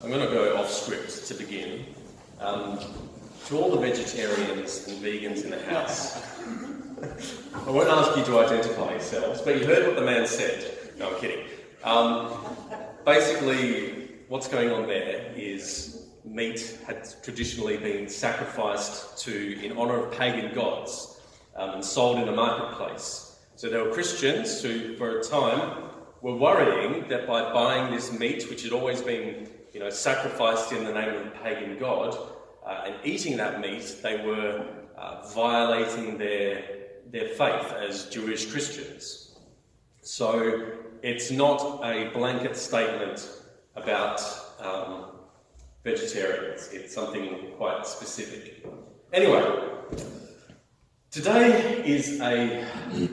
I'm going to go off script to begin. To all the vegetarians and vegans in the house, I won't ask you to identify yourselves, but you heard what the man said. No, I'm kidding. Basically, what's going on there is meat had traditionally been sacrificed in honour of pagan gods and sold in a marketplace. So there were Christians who, for a time, were worrying that by buying this meat, which had always been sacrificed in the name of the pagan god, and eating that meat, they were violating their faith as Jewish Christians. So it's not a blanket statement about vegetarians. It's something quite specific. Anyway, today is a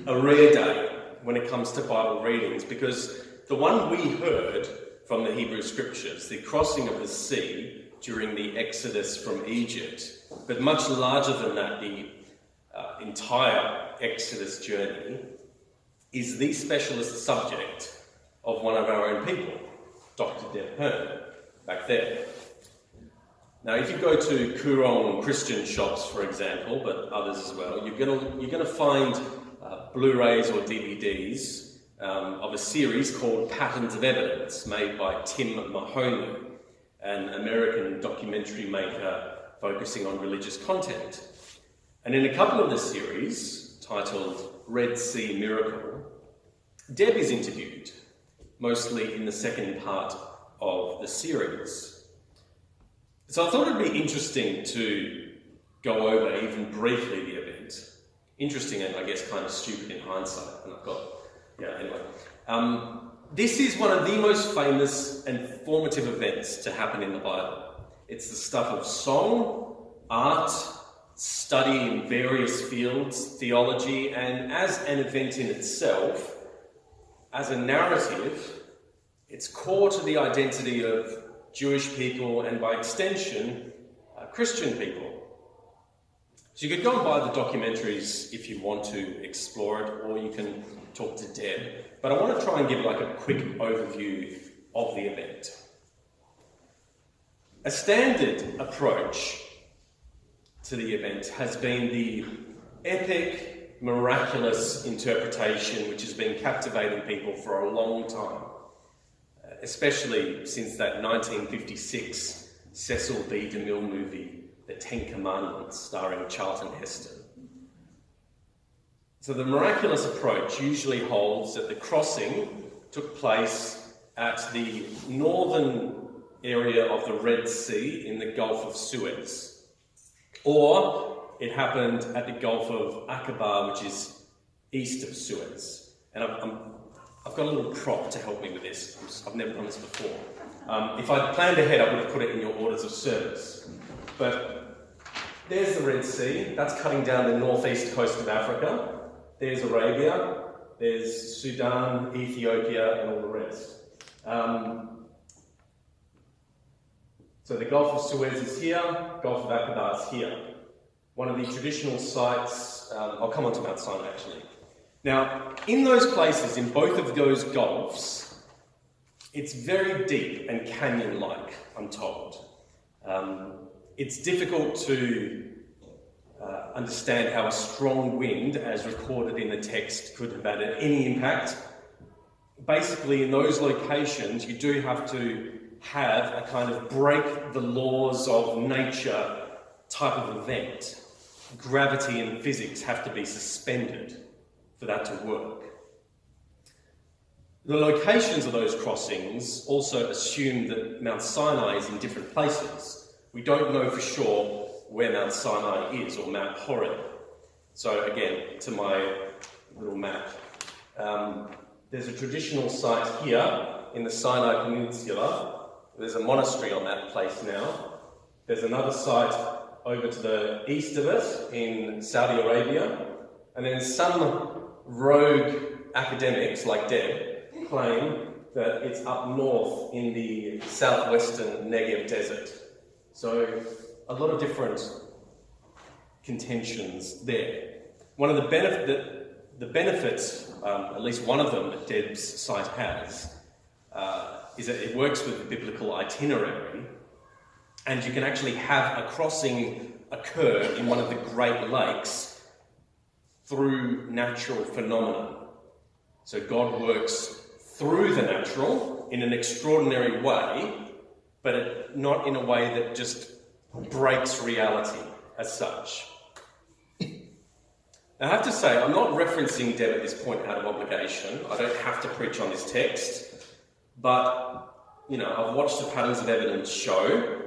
rare day when it comes to Bible readings, because the one we heard from the Hebrew Scriptures, the crossing of the sea during the Exodus from Egypt, but much larger than that, the entire Exodus journey, is the specialist subject of one of our own people, Dr. Deb Hearn, back there. Now, if you go to Koorong Christian shops, for example, but others as well, you're going to find Blu-rays or DVDs of a series called Patterns of Evidence, made by Tim Mahoney, an American documentary maker focusing on religious content. And in a couple of the series, titled Red Sea Miracle, Deb is interviewed, mostly in the second part of the series. So I thought it'd be interesting to go over, even briefly, the event. Interesting and, I guess, kind of stupid in hindsight. And anyway. This is one of the most famous and formative events to happen in the Bible. It's the stuff of song, art, study in various fields, theology, and as an event in itself, as a narrative, it's core to the identity of Jewish people and, by extension, Christian people. So you could go and buy the documentaries if you want to explore it, or you can talk to Deb. But I want to try and give a quick overview of the event. A standard approach to the event has been the epic, miraculous interpretation which has been captivating people for a long time, especially since that 1956 Cecil B. DeMille movie, The Ten Commandments, starring Charlton Heston. So the miraculous approach usually holds that the crossing took place at the northern area of the Red Sea in the Gulf of Suez, or it happened at the Gulf of Aqaba, which is east of Suez. And I've got a little prop to help me with this. I've never done this before. If I'd planned ahead, I would have put it in your orders of service. But there's the Red Sea. That's cutting down the northeast coast of Africa. There's Arabia, there's Sudan, Ethiopia, and all the rest. So the Gulf of Suez is here, Gulf of Aqaba is here. One of the traditional sites, I'll come on to Mount Sinai actually. Now, in those places, in both of those gulfs, it's very deep and canyon-like, I'm told. It's difficult to understand how a strong wind, as recorded in the text, could have had any impact. Basically, in those locations, you do have to have a kind of break the laws of nature type of event. Gravity and physics have to be suspended for that to work. The locations of those crossings also assume that Mount Sinai is in different places. We don't know for sure where Mount Sinai is, or Mount Horeb. So again, to my little map, there's a traditional site here in the Sinai Peninsula. There's a monastery on that place now. There's another site over to the east of it in Saudi Arabia. And then some rogue academics like Deb claim that it's up north in the southwestern Negev desert. So a lot of different contentions there. One of the benefits, at least one of them that Deb's site has, is that it works with the biblical itinerary, and you can actually have a crossing occur in one of the Great Lakes through natural phenomena. So God works through the natural in an extraordinary way, but not in a way that just breaks reality as such. Now, I have to say, I'm not referencing Deb at this point out of obligation. I don't have to preach on this text, but, I've watched the Patterns of Evidence show,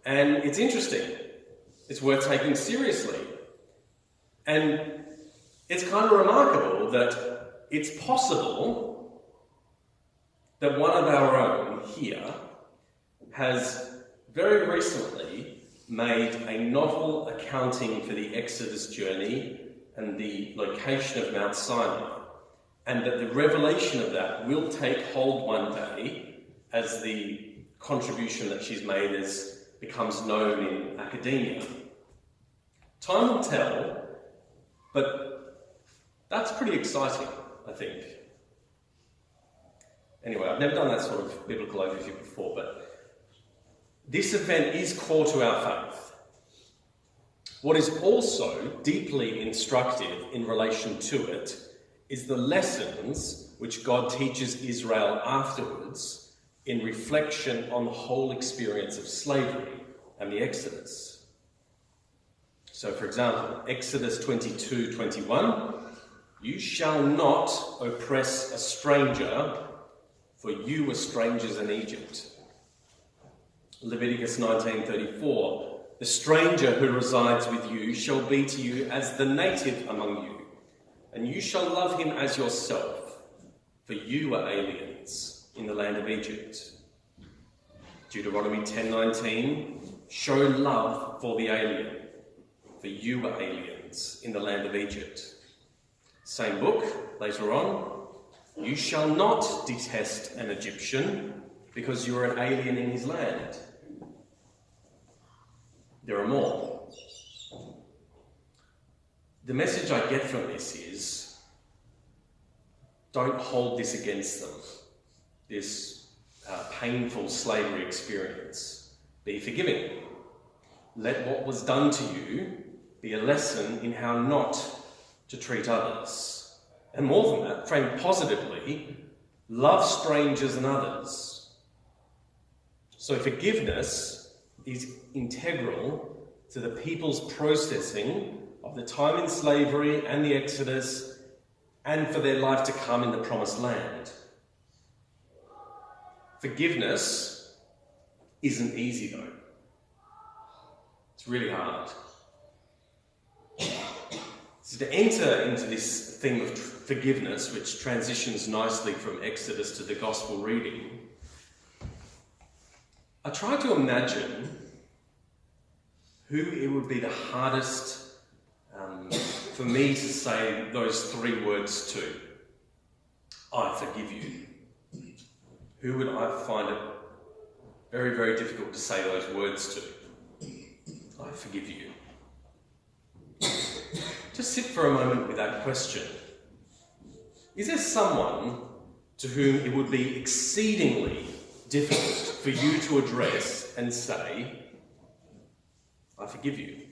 and it's interesting. It's worth taking seriously. And it's kind of remarkable that it's possible that one of our own here has very recently made a novel accounting for the Exodus journey and the location of Mount Sinai, and that the revelation of that will take hold one day as the contribution that she's made becomes known in academia. Time will tell, but that's pretty exciting, I think. Anyway, I've never done that sort of biblical overview before, but this event is core to our faith. What is also deeply instructive in relation to it is the lessons which God teaches Israel afterwards in reflection on the whole experience of slavery and the Exodus. So, for example, Exodus 22:21, "You shall not oppress a stranger, for you were strangers in Egypt." Leviticus 19:34, "The stranger who resides with you shall be to you as the native among you, and you shall love him as yourself, for you were aliens in the land of Egypt." Deuteronomy 10:19, "Show love for the alien, for you were aliens in the land of Egypt." Same book, later on, "You shall not detest an Egyptian, because you are an alien in his land." There are more. The message I get from this is, don't hold this against them, this painful slavery experience. Be forgiving. Let what was done to you be a lesson in how not to treat others. And more than that, frame positively, love strangers and others. So forgiveness is integral to the people's processing of the time in slavery and the Exodus, and for their life to come in the Promised Land. Forgiveness isn't easy though. It's really hard. So to enter into this theme of forgiveness, which transitions nicely from Exodus to the Gospel reading, I tried to imagine who it would be the hardest for me to say those three words to. I forgive you. Who would I find it very, very difficult to say those words to? I forgive you. Just sit for a moment with that question. Is there someone to whom it would be exceedingly difficult for you to address and say, I forgive you?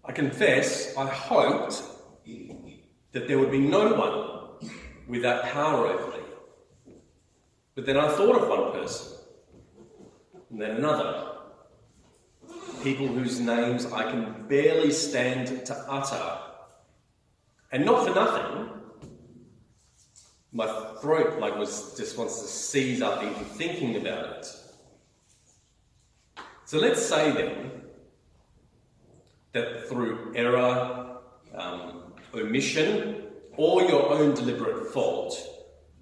I confess, I hoped that there would be no one with that power over me. But then I thought of one person, and then another. People whose names I can barely stand to utter. And not for nothing, my throat just wants to seize up even thinking about it. So let's say then that through error, omission, or your own deliberate fault,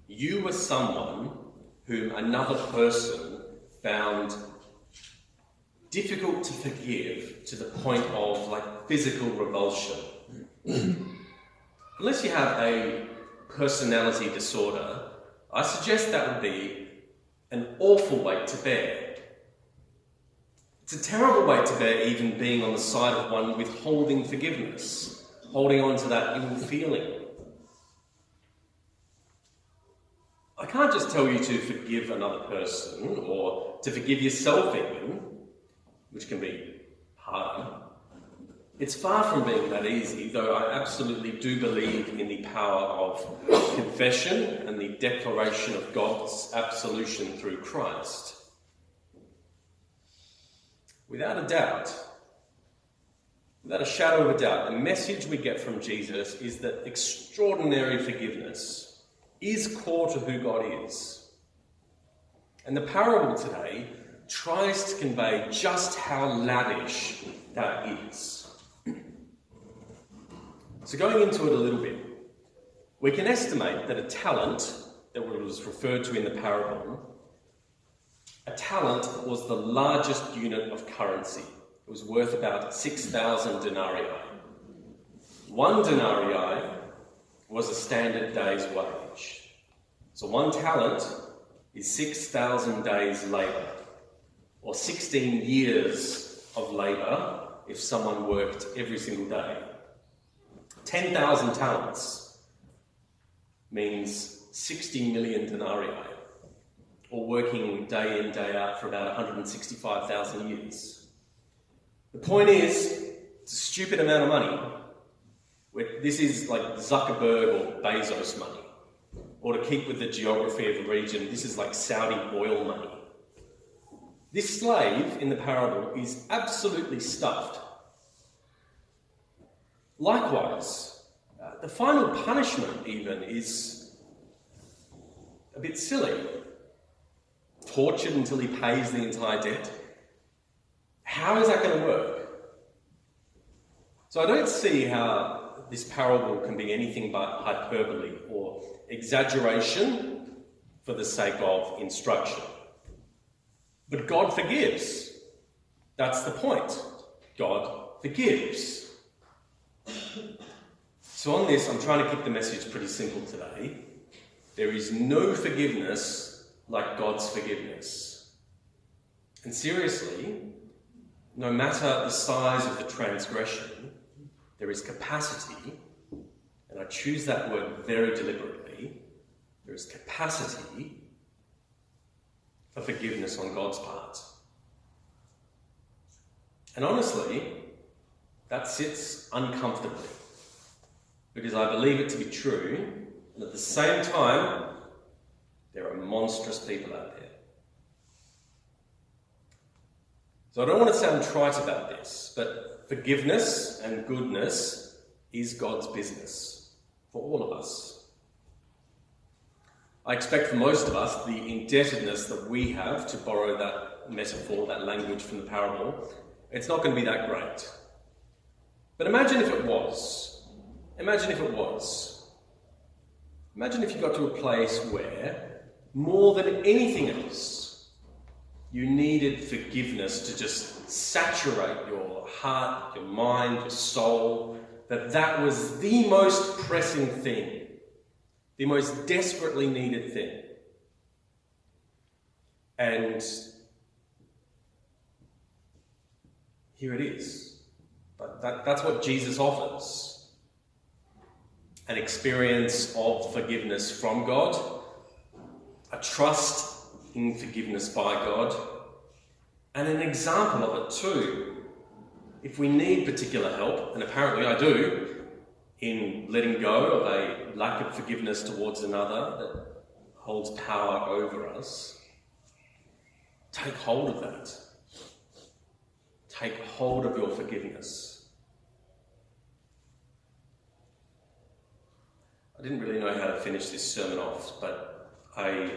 you were someone whom another person found difficult to forgive to the point of physical revulsion. Unless you have a personality disorder, I suggest that would be an awful weight to bear. It's a terrible weight to bear, even being on the side of one withholding forgiveness, holding on to that ill feeling. I can't just tell you to forgive another person or to forgive yourself even, which can be harder. It's far from being that easy, though I absolutely do believe in the power of confession and the declaration of God's absolution through Christ. Without a doubt, without a shadow of a doubt, the message we get from Jesus is that extraordinary forgiveness is core to who God is. And the parable today tries to convey just how lavish that is. So going into it a little bit, we can estimate that a talent that was referred to in the parable, a talent was the largest unit of currency. It was worth about 6,000 denarii. 1 denarii was a standard day's wage. So 1 talent is 6,000 days' labour, or 16 years of labour if someone worked every single day. 10,000 talents means 60 million denarii, or working day in, day out for about 165,000 years. The point is, it's a stupid amount of money. This is like Zuckerberg or Bezos money. Or to keep with the geography of the region, this is like Saudi oil money. This slave in the parable is absolutely stuffed. Likewise, the final punishment even is a bit silly. Tortured until he pays the entire debt. How is that going to work? So I don't see how this parable can be anything but hyperbole or exaggeration for the sake of instruction. But God forgives. That's the point. God forgives. So on this, I'm trying to keep the message pretty simple today. There is no forgiveness like God's forgiveness. And seriously, no matter the size of the transgression, there is capacity, and I choose that word very deliberately, there is capacity for forgiveness on God's part. And honestly, that sits uncomfortably, because I believe it to be true, and at the same time, there are monstrous people out there. So I don't want to sound trite about this, but forgiveness and goodness is God's business for all of us. I expect for most of us, the indebtedness that we have, to borrow that metaphor, that language from the parable, it's not going to be that great. But imagine if it was. Imagine if it was. Imagine if you got to a place where, more than anything else, you needed forgiveness to just saturate your heart, your mind, your soul, that was the most pressing thing, the most desperately needed thing. And here it is. But that's what Jesus offers. An experience of forgiveness from God, a trust in forgiveness by God, and an example of it too. If we need particular help, and apparently I do, in letting go of a lack of forgiveness towards another that holds power over us, take hold of that. Take hold of your forgiveness. I didn't really know how to finish this sermon off, but I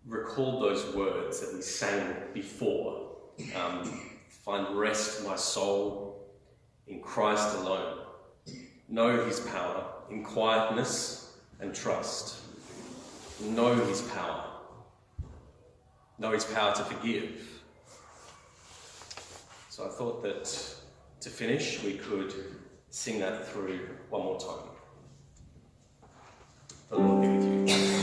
recalled those words that we sang before. Find rest, my soul, in Christ alone. Know his power in quietness and trust. Know his power. Know his power to forgive. So I thought that to finish, we could sing that through one more time. The Lord be with you.